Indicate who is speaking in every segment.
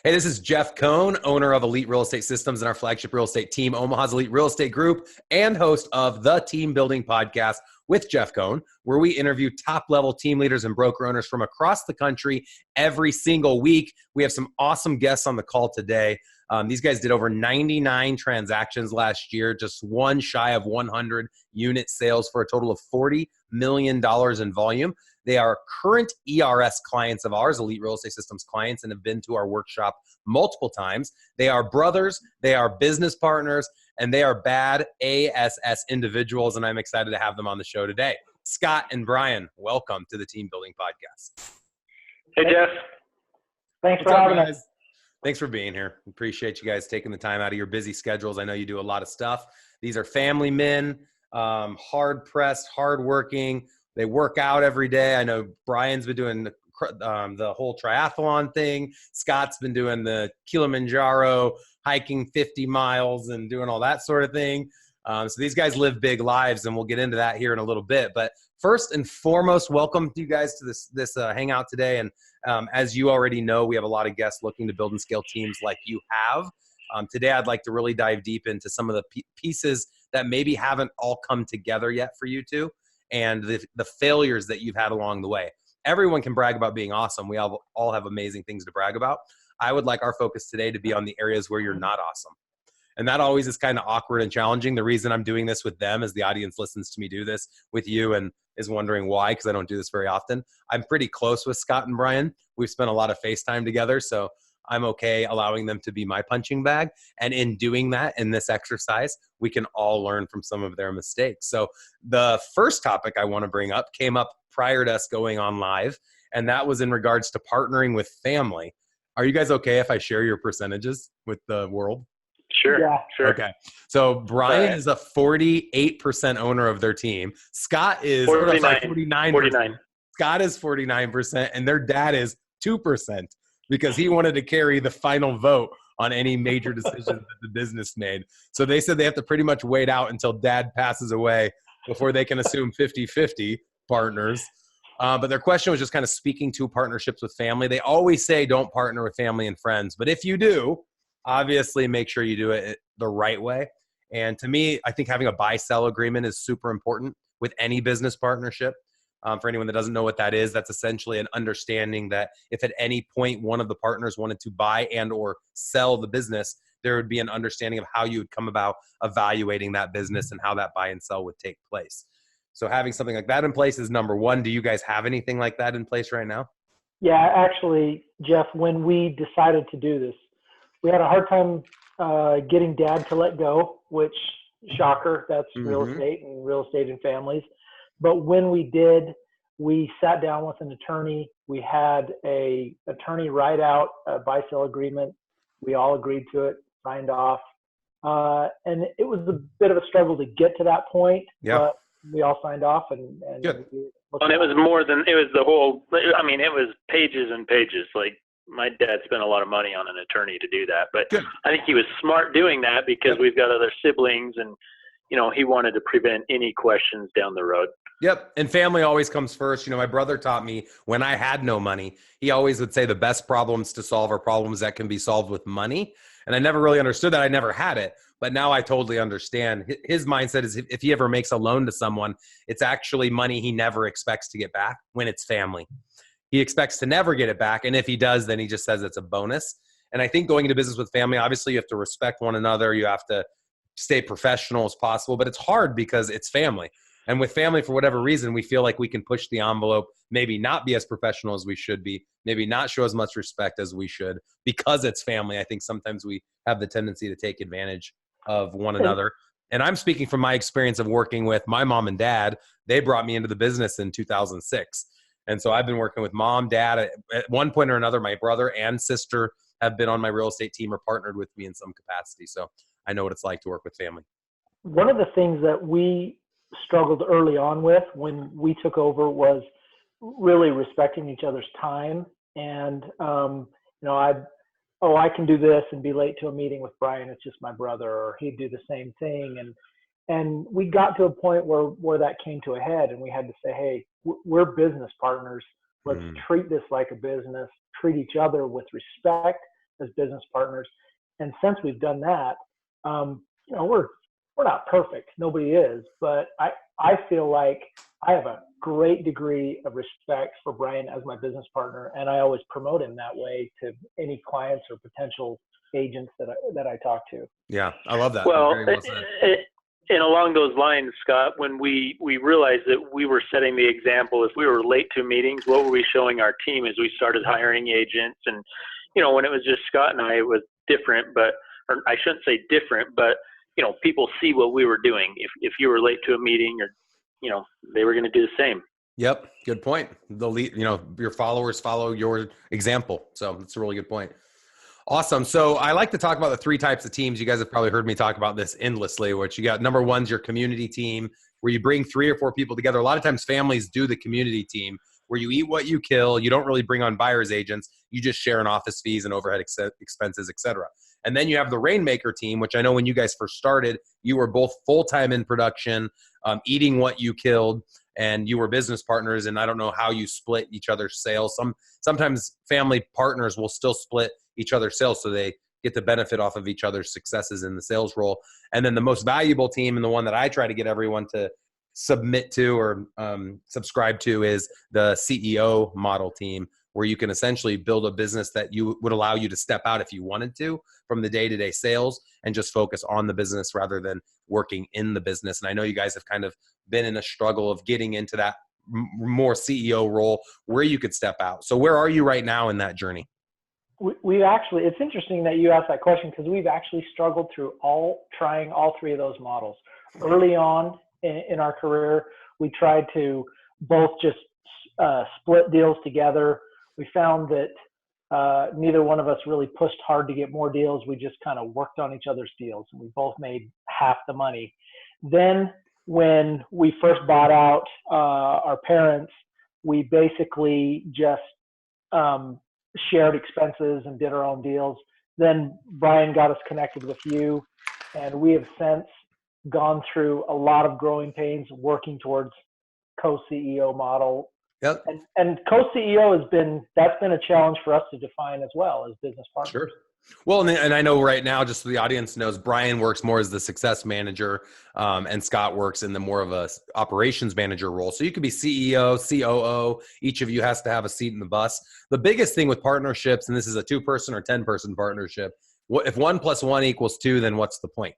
Speaker 1: Hey, this is Jeff Cohn, owner of Elite Real Estate Systems and our flagship real estate team, Omaha's Elite Real Estate Group, and host of the Team Building Podcast with Jeff Cohn, where we interview top-level team leaders and broker owners from across the country every single week. We have some awesome guests on the call today. These guys did over 99 transactions last year, just one shy of 100 unit sales for a total of $40 million in volume. They are current ERS clients of ours, Elite Real Estate Systems clients, and have been to our workshop multiple times. They are brothers, they are business partners, and they are bad ASS individuals, and I'm excited to have them on the show today. Scott and Bryan, welcome to the Team Building Podcast.
Speaker 2: Hey, Jeff.
Speaker 3: Thanks for having us.
Speaker 1: Thanks for being here. Appreciate you guys taking the time out of your busy schedules. I know you do a lot of stuff. These are family men, hard-pressed, hard-working. They work out every day. I know Brian's been doing the whole triathlon thing. Scott's been doing the Kilimanjaro, hiking 50 miles and doing all that sort of thing. So these guys live big lives, and we'll get into that here in a little bit. But first and foremost, welcome you guys to this hangout today. And as you already know, we have a lot of guests looking to build and scale teams like you have. Today, I'd like to really dive deep into some of the pieces that maybe haven't all come together yet for you two, and the failures that you've had along the way. Everyone can brag about being awesome. We all have amazing things to brag about. I would like our focus today to be on the areas where you're not awesome. And that always is kind of awkward and challenging. The reason I'm doing this with them is the audience listens to me do this with you and is wondering why, because I don't do this very often. I'm pretty close with Scott and Bryan. We've spent a lot of FaceTime together, so I'm okay allowing them to be my punching bag. And in doing that, in this exercise, we can all learn from some of their mistakes. So the first topic I want to bring up came up prior to us going on live, and that was in regards to partnering with family. Are you guys okay if I share your percentages with the world?
Speaker 2: Sure.
Speaker 3: Yeah.
Speaker 2: Sure.
Speaker 1: Okay. So Bryan is a 48% owner of their team. Scott is 49%. Scott is 49%, and their dad is 2%. Because he wanted to carry the final vote on any major decisions that the business made. So they said they have to pretty much wait out until dad passes away before they can assume 50-50 partners. But their question was just kind of speaking to partnerships with family. They always say don't partner with family and friends. But if you do, obviously make sure you do it the right way. And to me, I think having a buy-sell agreement is super important with any business partnership. For anyone that doesn't know what that is, that's essentially an understanding that if at any point one of the partners wanted to buy and or sell the business, there would be an understanding of how you would come about evaluating that business and how that buy and sell would take place. So having something like that in place is number one. Do you guys have anything like that in place right now?
Speaker 3: Yeah, actually, Jeff, when we decided to do this, we had a hard time getting dad to let go, which, shocker, that's real estate and families. But when we did, we sat down with an attorney. We had an attorney write out a buy-sell agreement. We all agreed to it, signed off. And it was a bit of a struggle to get to that point, but we all signed off. And
Speaker 2: it was more than, it was the whole, I mean, it was pages and pages. Like, my dad spent a lot of money on an attorney to do that. But I think he was smart doing that because we've got other siblings and, you know, he wanted to prevent any questions down the road.
Speaker 1: Yep. And family always comes first. You know, my brother taught me when I had no money, he always would say the best problems to solve are problems that can be solved with money. And I never really understood that. I never had it. But now I totally understand. His mindset is if he ever makes a loan to someone, it's actually money he never expects to get back when it's family. He expects to never get it back. And if he does, then he just says it's a bonus. And I think going into business with family, obviously you have to respect one another. You have to stay professional as possible. But it's hard because it's family. And with family, for whatever reason, we feel like we can push the envelope, maybe not be as professional as we should be, maybe not show as much respect as we should. Because it's family, I think sometimes we have the tendency to take advantage of one another. And I'm speaking from my experience of working with my mom and dad. They brought me into the business in 2006. And so I've been working with mom, dad. At one point or another, my brother and sister have been on my real estate team or partnered with me in some capacity. So I know what it's like to work with family.
Speaker 3: One of the things that we struggled early on with when we took over was really respecting each other's time. And, I can do this and be late to a meeting with Bryan. It's just my brother, or he'd do the same thing. And we got to a point where that came to a head, and we had to say, hey, we're business partners. Let's treat this like a business, treat each other with respect, as business partners. And since we've done that, we're not perfect. Nobody is, but I feel like I have a great degree of respect for Bryan as my business partner, and I always promote him that way to any clients or potential agents that I talk to.
Speaker 1: Yeah, I love that.
Speaker 2: Well, and along those lines, Scott, when we realized that we were setting the example, if we were late to meetings, what were we showing our team as we started hiring agents? And, when it was just Scott and I, it was different, or I shouldn't say different, but, people see what we were doing. If you were late to a meeting or, they were going to do the same.
Speaker 1: Yep. Good point. Your followers follow your example. So that's a really good point. Awesome. So I like to talk about the 3 types of teams. You guys have probably heard me talk about this endlessly, which you got. Number 1's your community team, where you bring 3 or 4 people together. A lot of times families do the community team, where you eat what you kill. You don't really bring on buyer's agents. You just share in office fees and overhead expenses, et cetera. And then you have the Rainmaker team, which I know when you guys first started, you were both full-time in production, eating what you killed, and you were business partners. And I don't know how you split each other's sales. Sometimes family partners will still split each other's sales, so they get the benefit off of each other's successes in the sales role. And then the most valuable team, and the one that I try to get everyone to submit to or subscribe to, is the CEO model team, where you can essentially build a business that would allow you to step out if you wanted to from the day-to-day sales and just focus on the business rather than working in the business. And I know you guys have kind of been in a struggle of getting into that more CEO role where you could step out. So where are you right now in that journey?
Speaker 3: We actually, it's interesting that you asked that question, because we've actually struggled through trying all 3 of those models. Early on in our career, we tried to both just split deals together. We found that neither one of us really pushed hard to get more deals. We just kind of worked on each other's deals, and we both made half the money. Then when we first bought out our parents, we basically just shared expenses and did our own deals. Then Bryan got us connected with you, and we have since gone through a lot of growing pains working towards co-CEO model.
Speaker 1: Yep.
Speaker 3: And co-CEO that's been a challenge for us to define as well as business partners.
Speaker 1: Sure. Well, and I know right now, just so the audience knows, Bryan works more as the success manager, and Scott works in the more of a operations manager role. So you could be CEO, COO. Each of you has to have a seat in the bus. The biggest thing with partnerships, and this is a 2-person or 10-person partnership, if 1 + 1 = 2, then what's the point?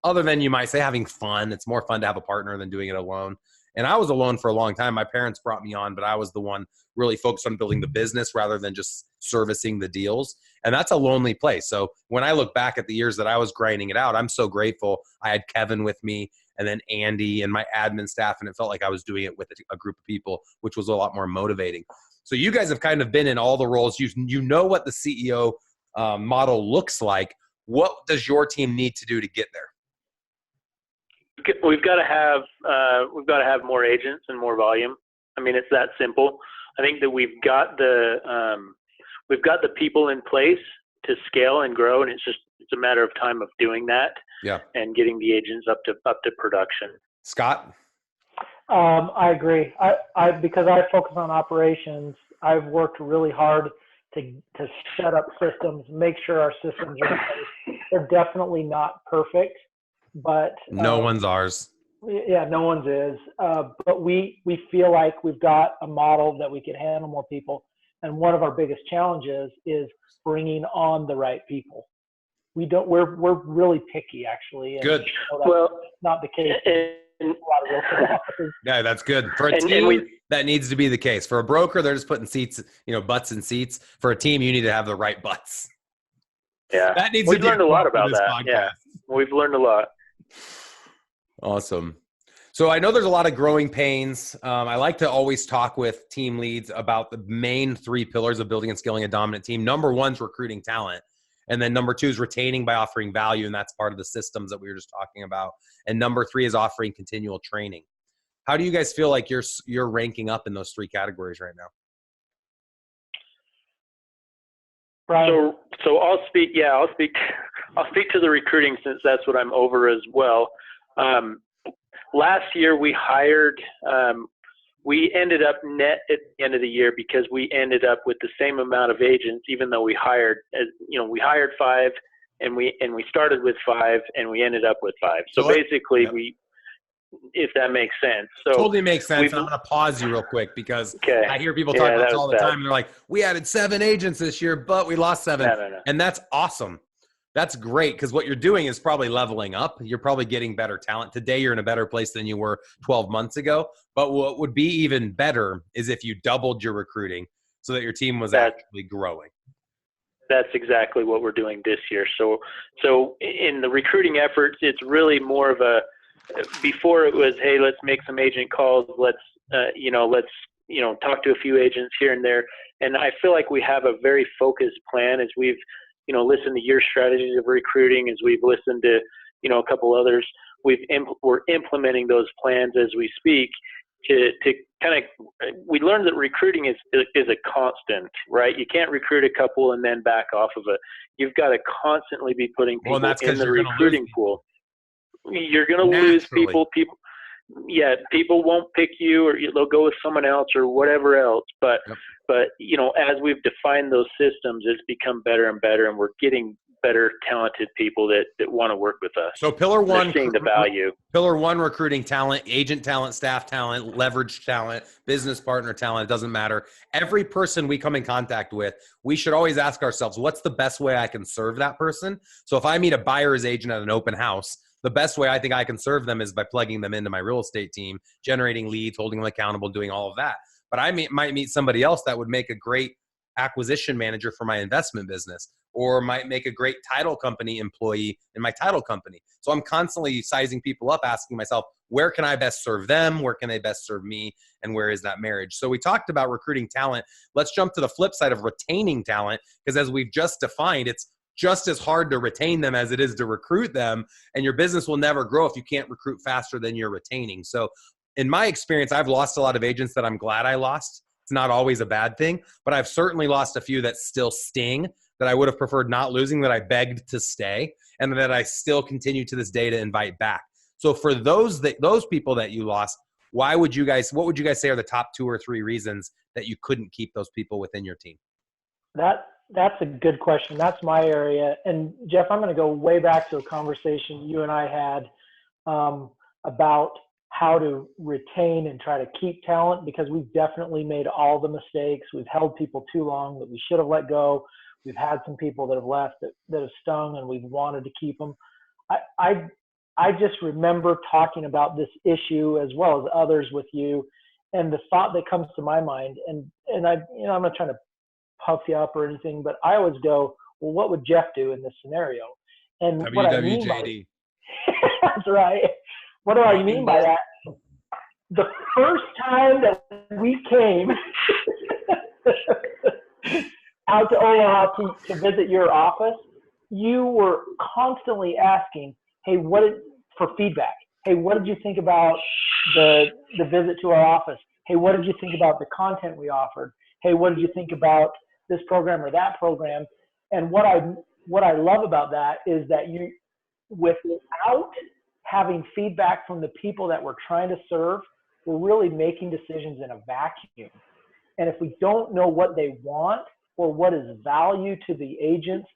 Speaker 1: Other than, you might say, having fun. It's more fun to have a partner than doing it alone. And I was alone for a long time. My parents brought me on, but I was the one really focused on building the business rather than just servicing the deals. And that's a lonely place. So when I look back at the years that I was grinding it out, I'm so grateful I had Kevin with me, and then Andy and my admin staff, and it felt like I was doing it with a group of people, which was a lot more motivating. So you guys have kind of been in all the roles. You know what the CEO model looks like. What does your team need to do to get there?
Speaker 2: We've got to have more agents and more volume. I mean, it's that simple. I think that we've got the people in place to scale and grow, and it's a matter of time of doing that.
Speaker 1: Yeah. And
Speaker 2: getting the agents up to production.
Speaker 1: Scott?
Speaker 3: I agree. Because I focus on operations, I've worked really hard to set up systems, make sure our systems are in place. They're definitely not perfect, but
Speaker 1: no one's ours.
Speaker 3: Yeah, no one's is. But we feel like we've got a model that we can handle more people. And one of our biggest challenges is bringing on the right people. We're really picky, actually. And
Speaker 1: good.
Speaker 3: That's not the case.
Speaker 1: Yeah, that's good. For a team, that needs to be the case. For a broker, they're just putting seats, butts in seats. For a team, you need to have the right butts.
Speaker 2: Yeah,
Speaker 1: that needs.
Speaker 2: We've learned a lot about that.
Speaker 1: Podcast.
Speaker 2: Yeah, we've learned a lot.
Speaker 1: Awesome. So I know there's a lot of growing pains. I like to always talk with team leads about the main 3 pillars of building and scaling a dominant team. Number 1 is recruiting talent. And then number 2 is retaining by offering value. And that's part of the systems that we were just talking about. And number 3 is offering continual training. How do you guys feel like you're ranking up in those 3 categories right now?
Speaker 3: Bryan?
Speaker 2: So I'll speak to the recruiting, since that's what I'm over as well. Last year we hired we ended up net at the end of the year because we ended up with the same amount of agents, even though we hired 5 and we started with 5 and we ended up with 5. So basically if that makes sense. So
Speaker 1: totally makes sense. I'm going to pause you real quick because I hear people talk about this all the time. And they're like, we added 7 agents this year, but we lost 7.
Speaker 2: No.
Speaker 1: And that's awesome. That's great because what you're doing is probably leveling up. You're probably getting better talent. Today, you're in a better place than you were 12 months ago. But what would be even better is if you doubled your recruiting so that your team was actually growing.
Speaker 2: That's exactly what we're doing this year. So in the recruiting efforts, it's really more of a, before it was, hey, let's make some agent calls. Let's talk to a few agents here and there. And I feel like we have a very focused plan as we've, listened to your strategies of recruiting, as we've listened to, a couple others. We're implementing those plans as we speak to kind of, we learned that recruiting is a constant, right? You can't recruit a couple and then back off of it. You've got to constantly be putting people in the recruiting pool. You're going to lose people. People won't pick you, or they'll go with someone else or whatever else. But as we've defined those systems, it's become better and better, and we're getting better, talented people that want to work with us.
Speaker 1: So pillar one,
Speaker 2: they're seeing the value.
Speaker 1: Pillar one, recruiting talent, agent talent, staff talent, leverage talent, business partner talent. It doesn't matter. Every person we come in contact with, we should always ask ourselves, what's the best way I can serve that person? So if I meet a buyer's agent at an open house, the best way I think I can serve them is by plugging them into my real estate team, generating leads, holding them accountable, doing all of that. But I might meet somebody else that would make a great acquisition manager for my investment business, or might make a great title company employee in my title company. So I'm constantly sizing people up, asking myself, where can I best serve them? Where can they best serve me? And where is that marriage? So we talked about recruiting talent. Let's jump to the flip side of retaining talent, because as we've just defined, it's just as hard to retain them as it is to recruit them. And your business will never grow if you can't recruit faster than you're retaining. So in my experience, I've lost a lot of agents that I'm glad I lost. It's not always a bad thing, but I've certainly lost a few that still sting, that I would have preferred not losing, that I begged to stay, and that I still continue to this day to invite back. So for those people that you lost, what would you guys say are the top 2 or 3 reasons that you couldn't keep those people within your team?
Speaker 3: That's a good question. That's my area. And Jeff, I'm going to go way back to a conversation you and I had about how to retain and try to keep talent, because we've definitely made all the mistakes. We've held people too long that we should have let go. We've had some people that have left that have stung, and we've wanted to keep them. I just remember talking about this issue as well as others with you, and the thought that comes to my mind, and I'm not trying to puff you up or anything, but I always go, well, what would Jeff do in this scenario? And what I mean by that's right. What do I mean by that? The first time that we came out to Omaha to visit your office, you were constantly asking, hey, for feedback. Hey, what did you think about the visit to our office? Hey, what did you think about the content we offered? Hey, what did you think about this program or that program? And what I love about that is that you, without having feedback from the people that we're trying to serve, we're really making decisions in a vacuum. And if we don't know what they want or what is value to the agents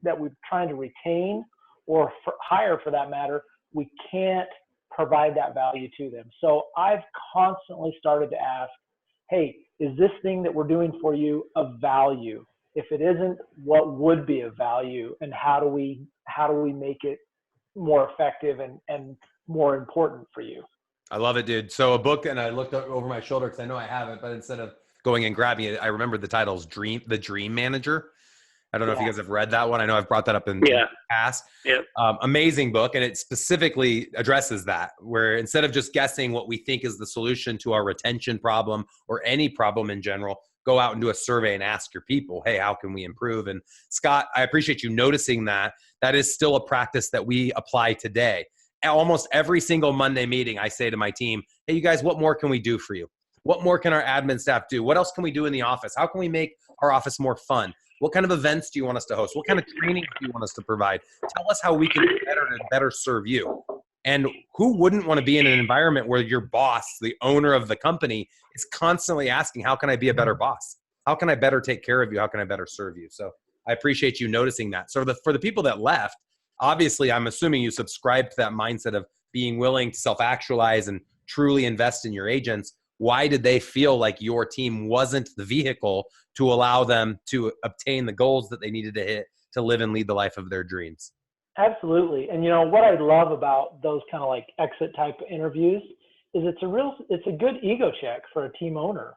Speaker 3: that we're trying to retain or hire for that matter, we can't provide that value to them. So I've constantly started to ask, hey, is this thing that we're doing for you of value? If it isn't, what would be of value, and how do we make it more effective and more important for you?
Speaker 1: I love it, dude. So a book, and I looked over my shoulder because I know I have it, but instead of going and grabbing it, I remember the title is The Dream Manager. I don't know if you guys have read that one. I know I've brought that up in the past.
Speaker 2: Yep.
Speaker 1: Amazing book. And it specifically addresses that, where instead of just guessing what we think is the solution to our retention problem or any problem in general, go out and do a survey and ask your people, hey, how can we improve? And Scott, I appreciate you noticing that. That is still a practice that we apply today. Almost every single Monday meeting, I say to my team, hey, you guys, what more can we do for you? What more can our admin staff do? What else can we do in the office? How can we make our office more fun? What kind of events do you want us to host? What kind of training do you want us to provide? Tell us how we can do better to better serve you. And who wouldn't want to be in an environment where your boss, the owner of the company, is constantly asking, how can I be a better boss? How can I better take care of you? How can I better serve you? So I appreciate you noticing that. So for the people that left, obviously, I'm assuming you subscribe to that mindset of being willing to self-actualize and truly invest in your agents. Why did they feel like your team wasn't the vehicle to allow them to obtain the goals that they needed to hit to live and lead the life of their dreams?
Speaker 3: Absolutely. And what I love about those kind of like exit type interviews is it's a good ego check for a team owner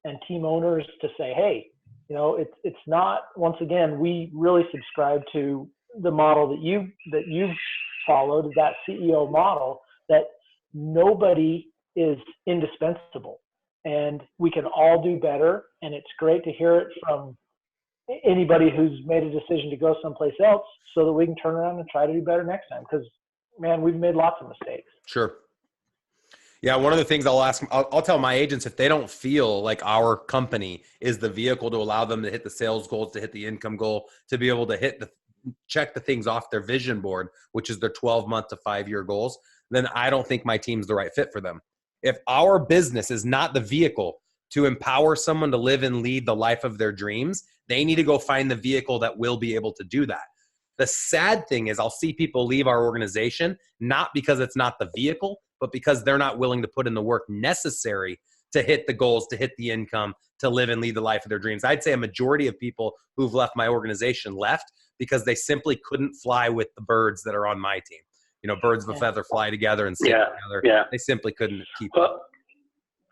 Speaker 3: and team owners to say, hey, it's not, once again, we really subscribe to the model that you've followed, that CEO model, that nobody is indispensable and we can all do better. And it's great to hear it from anybody who's made a decision to go someplace else so that we can turn around and try to do better next time. Because, man, we've made lots of mistakes.
Speaker 1: Sure. Yeah, one of the things I'll tell my agents, if they don't feel like our company is the vehicle to allow them to hit the sales goals, to hit the income goal, to be able to check the things off their vision board, which is their 12-month to 5-year goals, then I don't think my team's the right fit for them. If our business is not the vehicle to empower someone to live and lead the life of their dreams, they need to go find the vehicle that will be able to do that. The sad thing is I'll see people leave our organization, not because it's not the vehicle, but because they're not willing to put in the work necessary to hit the goals, to hit the income, to live and lead the life of their dreams. I'd say a majority of people who've left my organization left because they simply couldn't fly with the birds that are on my team. Birds of a feather fly together and sing together.
Speaker 2: Yeah.
Speaker 1: They simply couldn't keep up.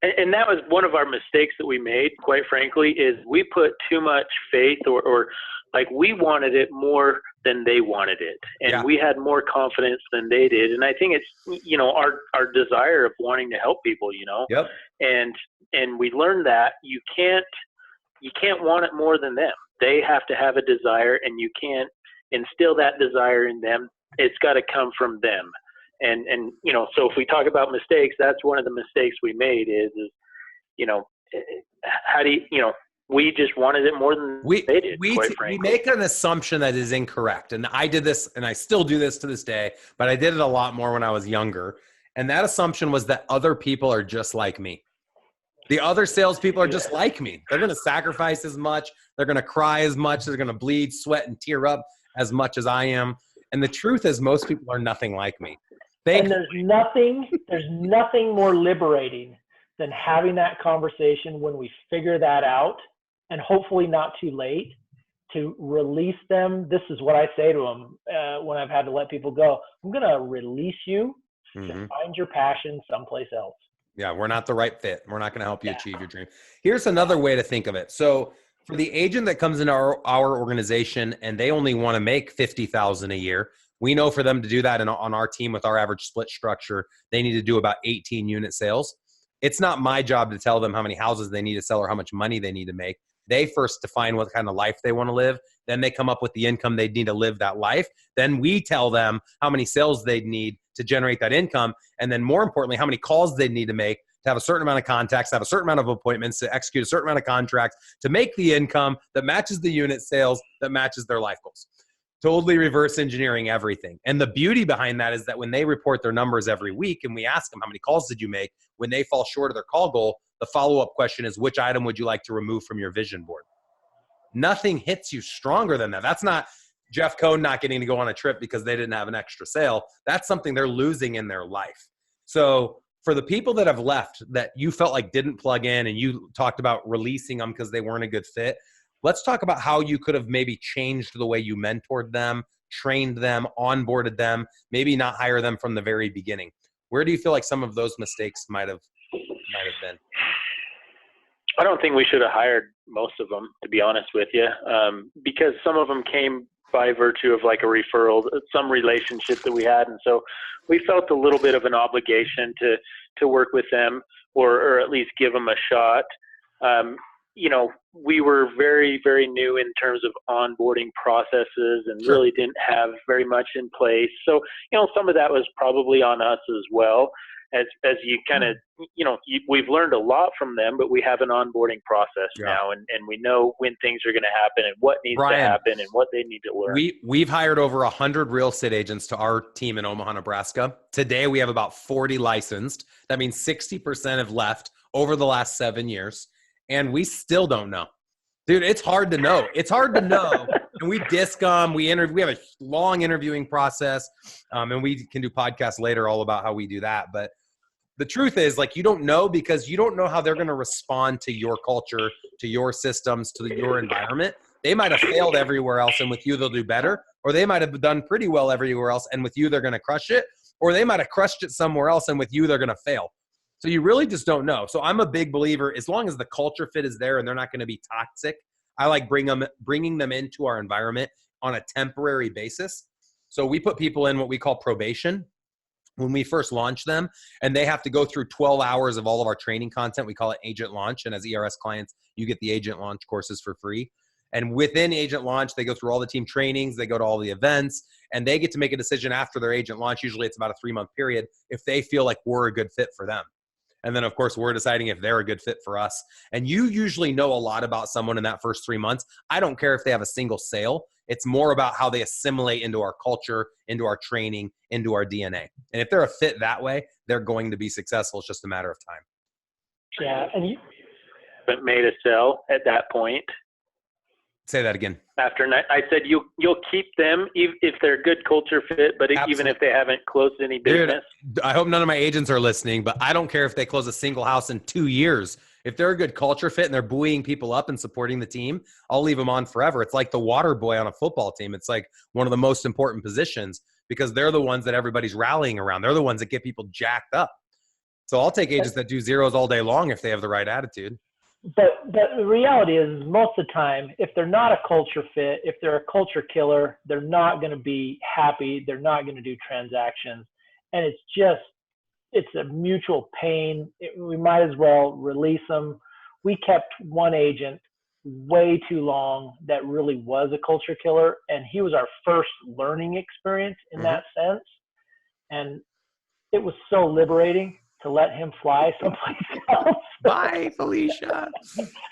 Speaker 2: And that was one of our mistakes that we made, quite frankly, is we put too much faith or like we wanted it more than they wanted it. And we had more confidence than they did. And I think it's, our desire of wanting to help people,
Speaker 1: Yep.
Speaker 2: And we learned that you can't want it more than them. They have to have a desire and you can't instill that desire in them. It's got to come from them. And so if we talk about mistakes, that's one of the mistakes we made is how do you, we just wanted it more than they did, quite frankly.
Speaker 1: We make an assumption that is incorrect. And I did this, and I still do this to this day, but I did it a lot more when I was younger. And that assumption was that other people are just like me. The other salespeople are just like me. They're going to sacrifice as much. They're going to cry as much. They're going to bleed, sweat, and tear up as much as I am. And the truth is most people are nothing like me.
Speaker 3: And there's nothing more liberating than having that conversation when we figure that out, and hopefully not too late, to release them. This is what I say to them when I've had to let people go. I'm going to release you to find your passion someplace else.
Speaker 1: Yeah, we're not the right fit. We're not going to help you achieve your dream. Here's another way to think of it. So for the agent that comes into our organization and they only want to make $50,000 a year, we know for them to do that on our team with our average split structure, they need to do about 18 unit sales. It's not my job to tell them how many houses they need to sell or how much money they need to make. They first define what kind of life they want to live. Then they come up with the income they need to live that life. Then we tell them how many sales they need to generate that income. And then more importantly, how many calls they need to make to have a certain amount of contacts, to have a certain amount of appointments, to execute a certain amount of contracts, to make the income that matches the unit sales, that matches their life goals. Totally reverse engineering everything. And the beauty behind that is that when they report their numbers every week and we ask them how many calls did you make, when they fall short of their call goal, the follow-up question is, which item would you like to remove from your vision board? Nothing hits you stronger than that. That's not Jeff Cohn not getting to go on a trip because they didn't have an extra sale. That's something they're losing in their life. So for the people that have left that you felt like didn't plug in and you talked about releasing them because they weren't a good fit, let's talk about how you could have maybe changed the way you mentored them, trained them, onboarded them, maybe not hire them from the very beginning. Where do you feel like some of those mistakes might have been?
Speaker 2: I don't think we should have hired most of them, to be honest with you, because some of them came by virtue of like a referral, some relationship that we had. And so we felt a little bit of an obligation to work with them or at least give them a shot. We were very, very new in terms of onboarding processes and really didn't have very much in place. So, some of that was probably on us as well. as you kind of, we've learned a lot from them, but we have an onboarding process now, and we know when things are going to happen and what needs to happen and what they need to learn.
Speaker 1: We've hired over 100 real estate agents to our team in Omaha, Nebraska. Today, we have about 40 licensed. That means 60% have left over the last 7 years, and we still don't know. Dude, it's hard to know. It's hard to know. And we disc them. We have a long interviewing process, and we can do podcasts later all about how we do that. But the truth is, like, you don't know because you don't know how they're going to respond to your culture, to your systems, to your environment. They might have failed everywhere else, and with you, they'll do better. Or they might have done pretty well everywhere else, and with you, they're going to crush it. Or they might have crushed it somewhere else, and with you, they're going to fail. So you really just don't know. So I'm a big believer, as long as the culture fit is there and they're not going to be toxic, I like bringing them into our environment on a temporary basis. So we put people in what we call probation when we first launch them, and they have to go through 12 hours of all of our training content. We call it Agent Launch. And as ERS clients, you get the Agent Launch courses for free. And within Agent Launch, they go through all the team trainings, they go to all the events, and they get to make a decision after their Agent Launch. Usually it's about a 3-month period if they feel like we're a good fit for them. And then, of course, we're deciding if they're a good fit for us. And you usually know a lot about someone in that first 3 months. I don't care if they have a single sale. It's more about how they assimilate into our culture, into our training, into our DNA. And if they're a fit that way, they're going to be successful. It's just a matter of time.
Speaker 3: Yeah. And you
Speaker 2: haven't made a sale at that point.
Speaker 1: Say that again.
Speaker 2: I said you'll keep them if they're a good culture fit, but
Speaker 1: Absolutely.
Speaker 2: Even if they haven't closed any business.
Speaker 1: Dude, I hope none of my agents are listening, but I don't care if they close a single house in 2 years. If they're a good culture fit and they're buoying people up and supporting the team, I'll leave them on forever. It's like the water boy on a football team. It's like one of the most important positions because they're the ones that everybody's rallying around. They're the ones that get people jacked up. So I'll take agents that do zeros all day long if they have the right attitude.
Speaker 3: But the reality is most of the time, if they're not a culture fit, if they're a culture killer, they're not going to be happy. They're not going to do transactions. And it's a mutual pain. We might as well release them. We kept one agent way too long that really was a culture killer. And he was our first learning experience in that sense. And it was so liberating to let him fly someplace else.
Speaker 1: Bye, Felicia.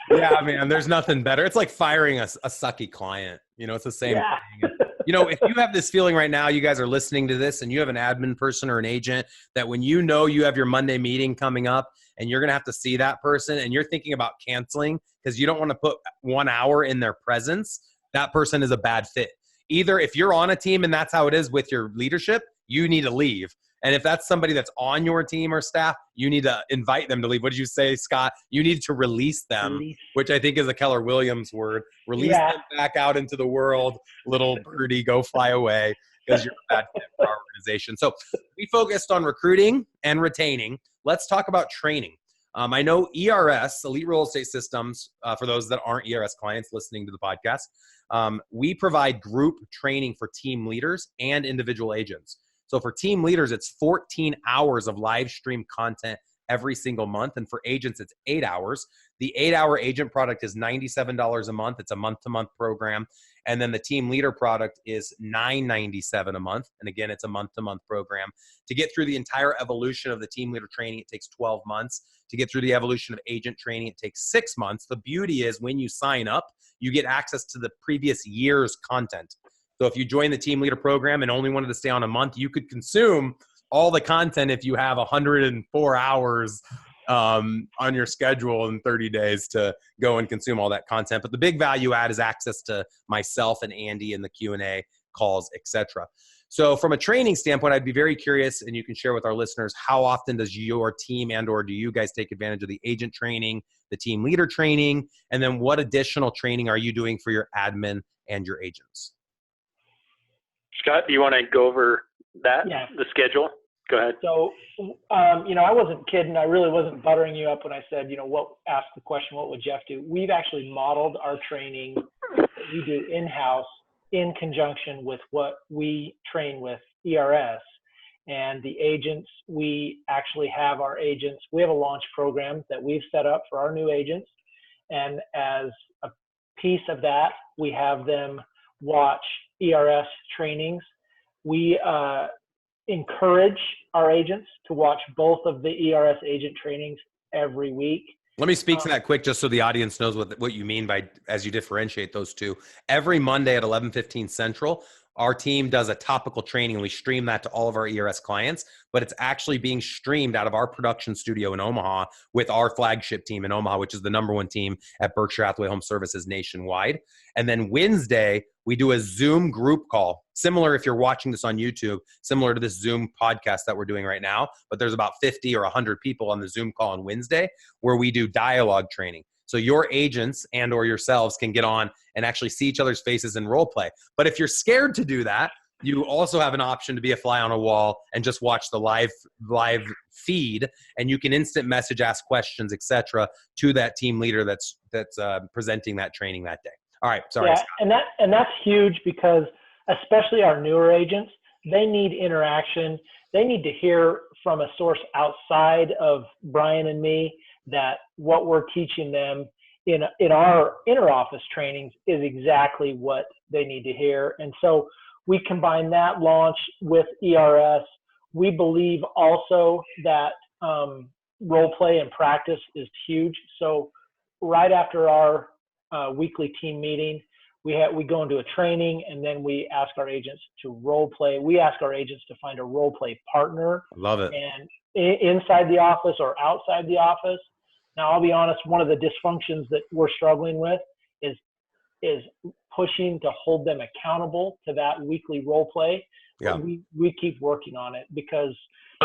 Speaker 1: Yeah, man, there's nothing better. It's like firing a sucky client. It's the same thing. If you have this feeling right now, you guys are listening to this and you have an admin person or an agent that when you have your Monday meeting coming up and you're going to have to see that person and you're thinking about canceling because you don't want to put 1 hour in their presence, that person is a bad fit. Either if you're on a team and that's how it is with your leadership, you need to leave. And if that's somebody that's on your team or staff, you need to invite them to leave. What did you say, Scott? You need to release them, which I think is a Keller Williams word. Release them back out into the world. Little birdie, go fly away because you're a bad fit for our organization. So we focused on recruiting and retaining. Let's talk about training. I know ERS, Elite Real Estate Systems, for those that aren't ERS clients listening to the podcast, we provide group training for team leaders and individual agents. So for team leaders, it's 14 hours of live stream content every single month. And for agents, it's 8 hours. The 8-hour agent product is $97 a month. It's a month-to-month program. And then the team leader product is $997 a month. And again, it's a month-to-month program. To get through the entire evolution of the team leader training, it takes 12 months. To get through the evolution of agent training, it takes 6 months. The beauty is when you sign up, you get access to the previous year's content. So if you join the team leader program and only wanted to stay on a month, you could consume all the content if you have 104 hours on your schedule in 30 days to go and consume all that content. But the big value add is access to myself and Andy and the Q&A calls, etc. So from a training standpoint, I'd be very curious, and you can share with our listeners, how often does your team and or do you guys take advantage of the agent training, the team leader training, and then what additional training are you doing for your admin and your agents?
Speaker 2: Scott, do you want to go over that, the schedule? Go ahead.
Speaker 3: So, I wasn't kidding. I really wasn't buttering you up when I said, ask the question, what would Jeff do? We've actually modeled our training that we do in-house in conjunction with what we train with ERS. And the agents, we actually have our agents. We have a launch program that we've set up for our new agents. And as a piece of that, we have them watch ERS trainings. We encourage our agents to watch both of the ERS agent trainings every week.
Speaker 1: Let me speak to that quick, just so the audience knows what you mean by as you differentiate those two. Every Monday at 11:15 Central, our team does a topical training, and we stream that to all of our ERS clients, but it's actually being streamed out of our production studio in Omaha with our flagship team in Omaha, which is the #1 team at Berkshire Hathaway Home Services nationwide. And then Wednesday, we do a Zoom group call, similar if you're watching this on YouTube, similar to this Zoom podcast that we're doing right now, but there's about 50 or 100 people on the Zoom call on Wednesday where we do dialogue training. So your agents and or yourselves can get on and actually see each other's faces and role play. But if you're scared to do that, you also have an option to be a fly on a wall and just watch the live feed, and you can instant message, ask questions, etc., to that team leader that's presenting that training that day. All right, sorry.
Speaker 3: Yeah, and that's huge because especially our newer agents, they need interaction. They need to hear from a source outside of Bryan and me that what we're teaching them in our inter-office trainings is exactly what they need to hear. And so we combine that launch with ERS. We believe also that role play and practice is huge. So right after our weekly team meeting, we go into a training, and then we ask our agents to role play. We ask our agents to find a role play partner.
Speaker 1: Love it.
Speaker 3: And inside the office or outside the office. Now, I'll be honest, one of the dysfunctions that we're struggling with is pushing to hold them accountable to that weekly role play.
Speaker 1: Yeah.
Speaker 3: We keep working on it because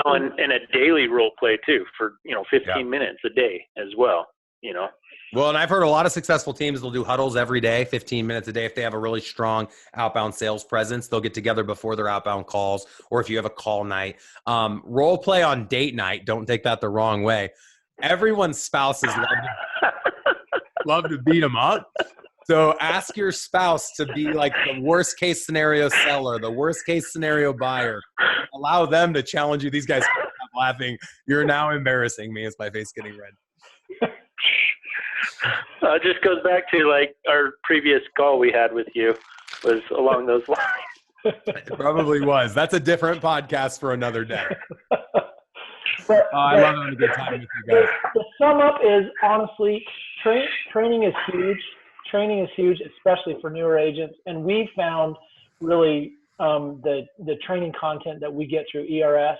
Speaker 2: and a daily role play too for 15 minutes a day as well.
Speaker 1: Well, and I've heard a lot of successful teams will do huddles every day, 15 minutes a day. If they have a really strong outbound sales presence, they'll get together before their outbound calls, or if you have a call night. Role play on date night, don't take that the wrong way. Everyone's spouses love to beat them up. So ask your spouse to be like the worst case scenario seller, the worst case scenario buyer. Allow them to challenge you. These guys are laughing. You're now embarrassing me. Is my face getting red?
Speaker 2: It just goes back to like our previous call we had with you was along those lines.
Speaker 1: It probably was. That's a different podcast for another day. I love having a good time with you guys.
Speaker 3: The sum up is honestly, training is huge. Training is huge, especially for newer agents. And we found really the training content that we get through ERS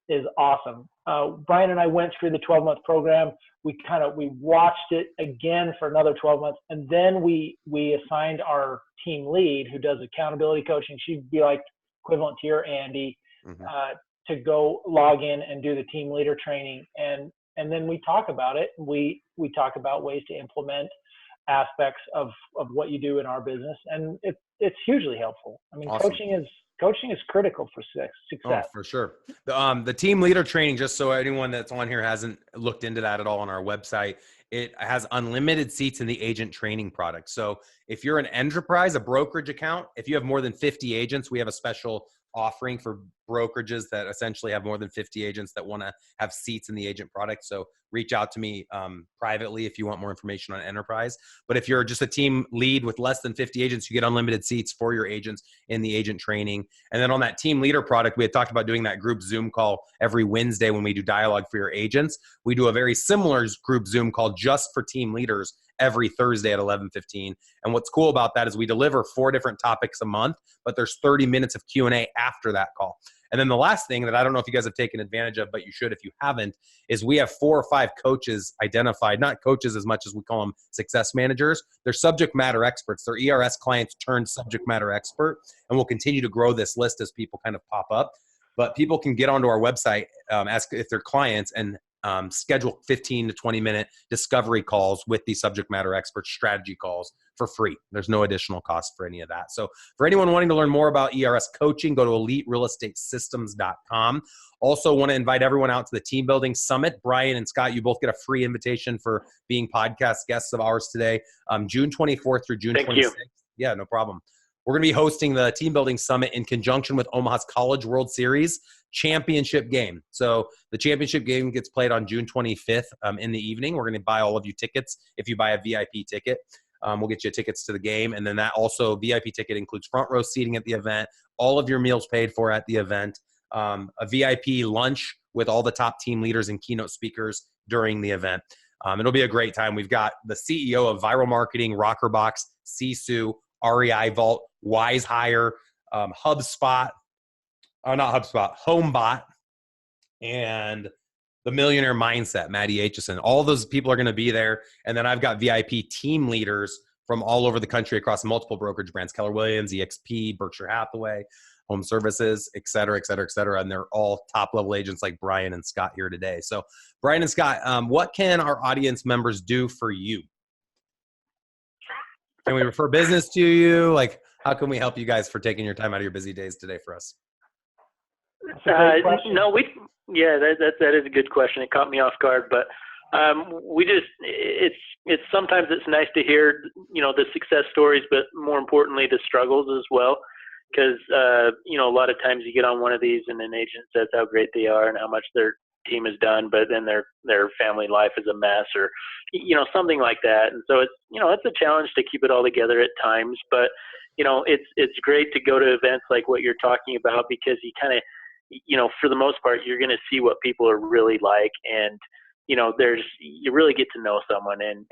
Speaker 3: is awesome. Bryan and I went through the 12-month program. We watched it again for another 12 months. And then we assigned our team lead who does accountability coaching. She'd be like equivalent to your Andy, to go log in and do the team leader training. And then we talk about it. We talk about ways to implement aspects of what you do in our business. And it's hugely helpful. I mean,
Speaker 1: awesome.
Speaker 3: Coaching is critical for success.
Speaker 1: Oh, for sure. The team leader training, just so anyone that's on here hasn't looked into that at all on our website, it has unlimited seats in the agent training product. So if you're an enterprise, a brokerage account, if you have more than 50 agents, we have a special offering for brokerages that essentially have more than 50 agents that want to have seats in the agent product. So reach out to me privately if you want more information on enterprise. But if you're just a team lead with less than 50 agents, you get unlimited seats for your agents in the agent training. And then on that team leader product, we had talked about doing that group Zoom call every Wednesday when we do dialogue for your agents. We do a very similar group Zoom call just for team leaders every Thursday at 11:15. And what's cool about that is we deliver 4 different topics a month, but there's 30 minutes of Q&A after that call. And then the last thing that I don't know if you guys have taken advantage of, but you should if you haven't, is we have 4 or 5 coaches identified, not coaches as much as we call them success managers. They're subject matter experts. They're ERS clients turned subject matter expert. And we'll continue to grow this list as people kind of pop up. But people can get onto our website, ask if they're clients, and schedule 15 to 20 minute discovery calls with the subject matter experts, strategy calls for free. There's no additional cost for any of that. So for anyone wanting to learn more about ERS coaching, go to eliterealestatesystems.com. Also want to invite everyone out to the Team Building Summit. Bryan and Scott, you both get a free invitation for being podcast guests of ours today, June 24th through June 26th.
Speaker 2: Thank you.
Speaker 1: Yeah, no problem. We're going to be hosting the Team Building Summit in conjunction with Omaha's College World Series championship game. So the championship game gets played on June 25th in the evening. We're going to buy all of you tickets. If you buy a VIP ticket, we'll get you tickets to the game. And then that also VIP ticket includes front row seating at the event, all of your meals paid for at the event. a VIP lunch with all the top team leaders and keynote speakers during the event. It'll be a great time. We've got the CEO of Viral Marketing, Rockerbox, Sisu, REI Vault, Wise Hire, HubSpot, HomeBot, and the Millionaire Mindset, Maddie Aitchison. All those people are going to be there. And then I've got VIP team leaders from all over the country across multiple brokerage brands, Keller Williams, EXP, Berkshire Hathaway, Home Services, et cetera, et cetera, et cetera. And they're all top-level agents like Brian and Scott here today. So, Brian and Scott, what can our audience members do for you? Can we refer business to you? Like, how can we help you guys for taking your time out of your busy days today for us?
Speaker 2: That is a good question. It caught me off guard, but it's sometimes it's nice to hear, the success stories, but more importantly, the struggles as well. Because, a lot of times you get on one of these and an agent says how great they are and how much their team has done, but then their family life is a mess or, something like that. And so it's a challenge to keep it all together at times, but, it's great to go to events like what you're talking about, because you kind of, for the most part, you're going to see what people are really like. And, you really get to know someone and,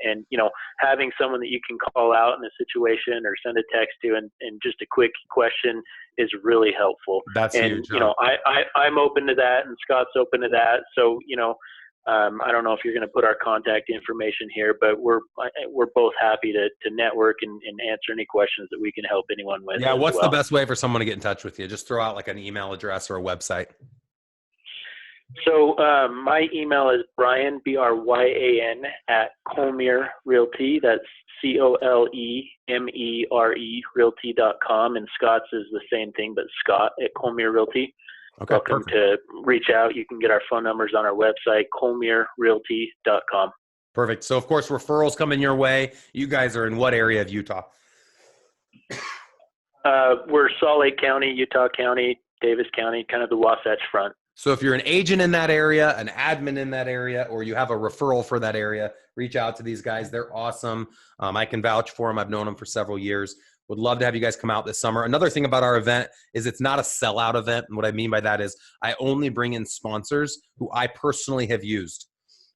Speaker 2: having someone that you can call out in a situation or send a text to and just a quick question is really helpful.
Speaker 1: That's huge.
Speaker 2: I'm open to that and Scott's open to that. So, I don't know if you're going to put our contact information here, but we're both happy to network and answer any questions that we can help anyone with.
Speaker 1: Yeah. What's the best way for someone to get in touch with you? Just throw out like an email address or a website.
Speaker 2: So my email is Bryan, BRYAN, at Colemere Realty. That's COLEMERE Realty.com. And Scott's is the same thing, but Scott at Colemere Realty.
Speaker 1: Okay,
Speaker 2: welcome to reach out. You can get our phone numbers on our website, ColemereRealty.com.
Speaker 1: Perfect. So, of course, referrals coming your way. You guys are in what area of Utah?
Speaker 2: We're Salt Lake County, Utah County, Davis County, kind of the Wasatch Front.
Speaker 1: So if you're an agent in that area, an admin in that area, or you have a referral for that area, reach out to these guys. They're awesome. I can vouch for them. I've known them for several years. Would love to have you guys come out this summer. Another thing about our event is it's not a sellout event. And what I mean by that is I only bring in sponsors who I personally have used.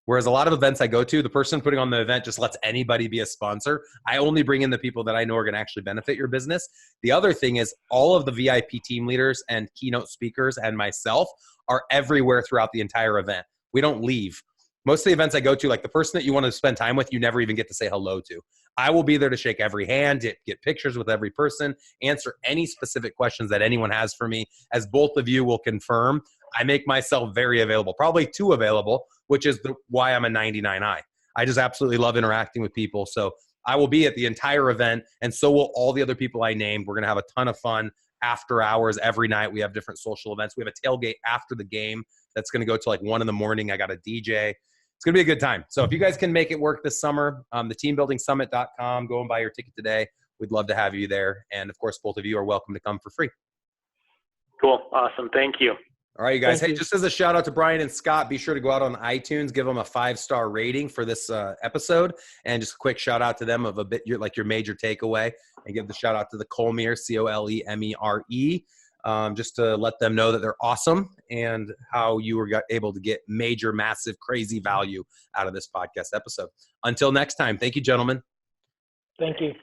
Speaker 1: Whereas a lot of events I go to, the person putting on the event just lets anybody be a sponsor. I only bring in the people that I know are going to actually benefit your business. The other thing is all of the VIP team leaders and keynote speakers and myself are everywhere throughout the entire event. We don't leave. Most of the events I go to, like the person that you want to spend time with, you never even get to say hello to. I will be there to shake every hand, get pictures with every person, answer any specific questions that anyone has for me. As both of you will confirm, I make myself very available, probably too available, which is why I'm a 99i. I just absolutely love interacting with people. So I will be at the entire event, and so will all the other people I named. We're going to have a ton of fun after hours every night. We have different social events. We have a tailgate after the game that's going to go to like 1 a.m. I got a DJ. It's going to be a good time. So if you guys can make it work this summer, the teambuildingsummit.com, go and buy your ticket today. We'd love to have you there. And of course, both of you are welcome to come for free.
Speaker 2: Cool. Awesome. Thank you.
Speaker 1: All right, you guys. Hey, just as a shout out to Brian and Scott, be sure to go out on iTunes, give them a 5-star rating for this episode, and just a quick shout out to them of a bit like your major takeaway, and give the shout out to the Colemere, COLEMERE, just to let them know that they're awesome and how you were able to get major, massive, crazy value out of this podcast episode. Until next time, thank you, gentlemen.
Speaker 3: Thank you.